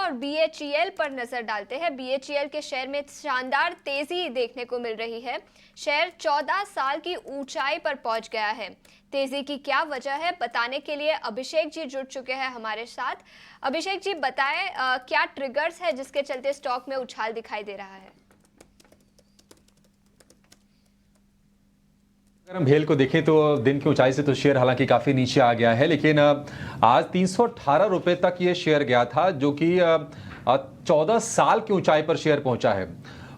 और बीएचईएल पर नजर डालते हैं। बीएचईएल के शेयर में शानदार तेजी देखने को मिल रही है। शेयर 14 साल की ऊंचाई पर पहुंच गया है। तेजी की क्या वजह है बताने के लिए अभिषेक जी जुड़ चुके हैं हमारे साथ। अभिषेक जी बताएं, क्या ट्रिगर्स है जिसके चलते स्टॉक में उछाल दिखाई दे रहा है? अगर हम भेल को देखें तो दिन की ऊंचाई से तो शेयर हालांकि काफी नीचे आ गया है, लेकिन आज 318 रुपए तक ये शेयर गया था, जो कि 14 साल की ऊंचाई पर शेयर पहुंचा है।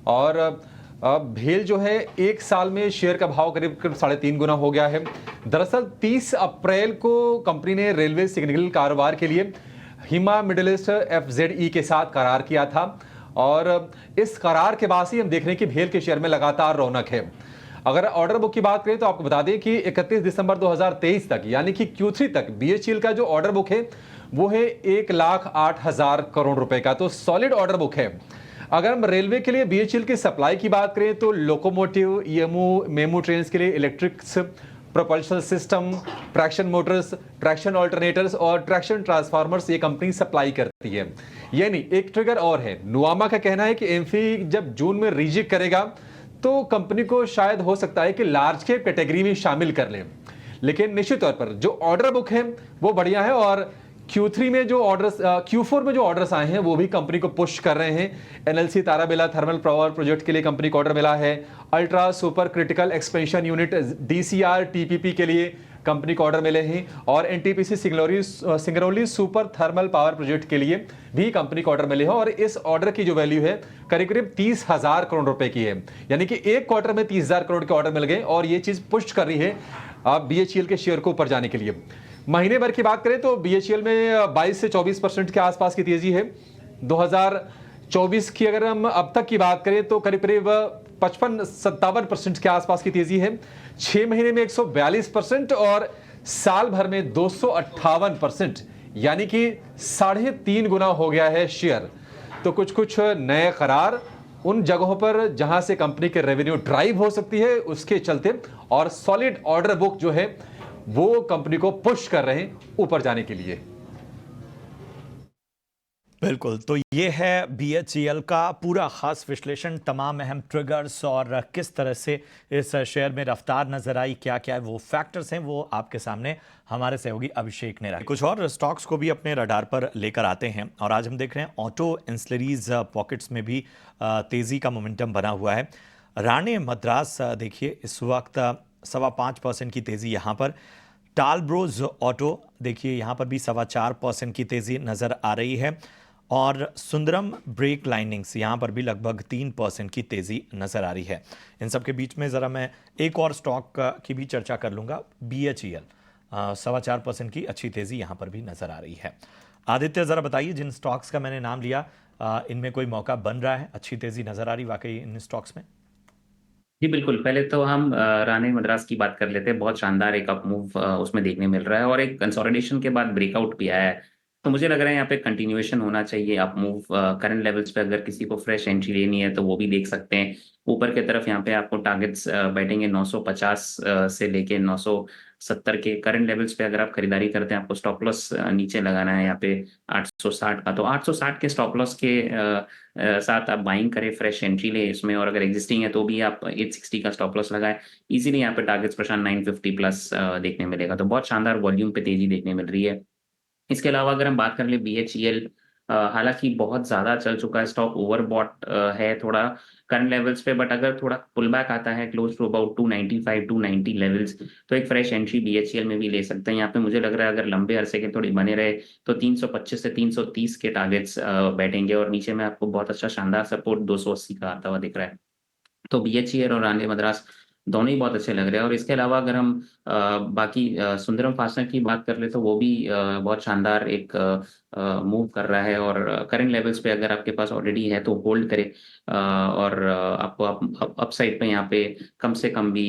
और भेल जो है एक साल में शेयर का भाव करीब करीब 3.5 गुना हो गया है। दरअसल 30 अप्रैल को कंपनी ने रेलवे सिग्नल कारोबार के लिए हिमा मिडिल ईस्ट FZE के साथ करार किया था, और इस करार के बाद ही हम देख रहे हैं कि भेल के शेयर में लगातार रौनक है। अगर ऑर्डर बुक की बात करें तो आपको बता दें कि 31 दिसंबर 2023 तक यानी कि Q3 तक बीएचईएल का जो ऑर्डर बुक है वो है 1,08,000 करोड़ रुपए का, तो सॉलिड ऑर्डर बुक है। अगर हम रेलवे के लिए बीएचईएल की सप्लाई की बात करें तो लोकोमोटिव, ईएमयू, मेमू ट्रेन के लिए electrics propulsion system, traction Motors, traction alternators और ट्रैक्शन ट्रांसफार्मर्स ये कंपनी सप्लाई करती है। यानी एक ट्रिगर और है, नुआमा का कहना है कि एमफी जब जून में रीजिक करेगा तो कंपनी को शायद हो सकता है कि लार्ज कैप कैटेगरी में शामिल कर ले। लेकिन निश्चित तौर पर जो ऑर्डर बुक है वो बढ़िया है, और Q3 में जो ऑर्डर्स, Q4 में जो ऑर्डर्स आए हैं वो भी कंपनी को पुश कर रहे हैं। एनएलसी ताराबेला थर्मल पावर प्रोजेक्ट के लिए कंपनी को ऑर्डर मिला है। Ultra super critical expansion unit DCR TPP के लिए कंपनी को ऑर्डर मिले हैं, और NTPC Singrauli super thermal power project के लिए भी कंपनी को ऑर्डर मिले हैं। और इस ऑर्डर की जो वैल्यू है करीब करीब 30,000 करोड़ रुपए की है, यानी कि एक क्वार्टर में 30,000 करोड़ के ऑर्डर मिल गए, और ये चीज पुश कर रही है बीएचईएल के शेयर को ऊपर जाने के लिए। महीने भर की बात करें तो बीएचईएल में 22 से 24% के आसपास की तेजी है। 2024 की अगर हम अब तक की बात करें तो करीब करीब 55-57% के आसपास की तेजी है। 6 महीने में 142% और साल भर में 258%, यानी कि 3.5 गुना हो गया है शेयर। तो कुछ कुछ नए करार उन जगहों पर जहां से कंपनी के रेवेन्यू ड्राइव हो सकती है उसके चलते, और सॉलिड ऑर्डर बुक जो है वो कंपनी को पुश कर रहे हैं ऊपर जाने के लिए। बिल्कुल, तो ये है बीएचईएल का पूरा खास विश्लेषण, तमाम अहम ट्रिगर्स और किस तरह से इस शेयर में रफ्तार नजर आई, क्या क्या वो फैक्टर्स हैं, वो आपके सामने हमारे सहयोगी अभिषेक ने रखा। कुछ और स्टॉक्स को भी अपने रडार पर लेकर आते हैं, और आज हम देख रहे हैं ऑटो एंसिलरीज पॉकेट्स में भी तेजी का मोमेंटम बना हुआ है। राणे मद्रास देखिए इस वक्त 5.25% की तेजी यहाँ पर। टालब्रोज ऑटो देखिए यहाँ पर भी 4.25% की तेजी नजर आ रही है, और सुंदरम ब्रेक लाइनिंग्स यहाँ पर भी लगभग 3% की तेजी नजर आ रही है। इन सब के बीच में जरा मैं एक और स्टॉक की भी चर्चा कर लूंगा, बीएचईएल 4.25% की अच्छी तेजी यहाँ पर भी नजर आ रही है। आदित्य जरा बताइए, जिन स्टॉक्स का मैंने नाम लिया इनमें कोई मौका बन रहा है, अच्छी तेजी नजर आ रही वाकई इन स्टॉक्स में? जी बिल्कुल, पहले तो हम राणे मद्रास की बात कर लेते हैं। बहुत शानदार एक अप मूव उसमें देखने मिल रहा है, और एक कंसोलिडेशन के बाद ब्रेकआउट भी आया है। तो मुझे लग रहा है यहाँ पे कंटिन्यूएशन होना चाहिए अप मूव। करंट लेवल्स पे अगर किसी को फ्रेश एंट्री लेनी है तो वो भी देख सकते हैं। ऊपर की तरफ यहाँ पे आपको टारगेट्स बैठेंगे 950 से लेके 970 के करंट लेवल्स पे। अगर आप खरीदारी करते हैं, आपको स्टॉप लॉस नीचे लगाना है यहाँ पे 860 का, तो 860 के स्टॉप लॉस के साथ आप बाइंग करें, फ्रेश एंट्री ले इसमें। और अगर एग्जिस्टिंग है तो भी आप 860 का स्टॉप लॉस लगाए। इजीली यहाँ पे टारगेट्स प्रशांत 950 प्लस देखने मिलेगा। तो बहुत शानदार वॉल्यूम पे तेजी देखने मिल रही है। इसके अलावा अगर हम बात कर ले बीएचईएल, हालांकि बहुत ज्यादा चल चुका है स्टॉक, ओवरबॉट है थोड़ा करंट लेवल्स पे, बट अगर थोड़ा पुल बैक आता है क्लोज टू अबाउट 295 290 लेवल्स, तो एक फ्रेश एंट्री बीएचईएल में भी ले सकते हैं। यहाँ पे मुझे लग रहा है अगर लंबे अरसे के थोड़ी बने रहे तो 325 से 330 के टारगेट्स बैठेंगे, और नीचे में आपको बहुत अच्छा शानदार सपोर्ट 280 का आता हुआ दिख रहा है। तो बीएचईएल और राणे मद्रास दोनों ही बहुत अच्छे लग रहे हैं। और इसके अलावा अगर हम बाकी सुंदरम फास्टनर की बात कर ले तो वो भी बहुत शानदार एक मूव कर रहा है, और करंट लेवल्स पे अगर आपके पास ऑलरेडी है तो होल्ड करे। और आपको अपसाइड पे यहाँ पे कम से कम भी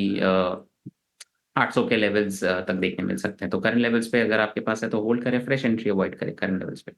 800 के लेवल्स तक देखने मिल सकते हैं। तो करंट लेवल्स पे अगर आपके पास है तो होल्ड करें, फ्रेश एंट्री अवॉइड करें करंट लेवल्स पे।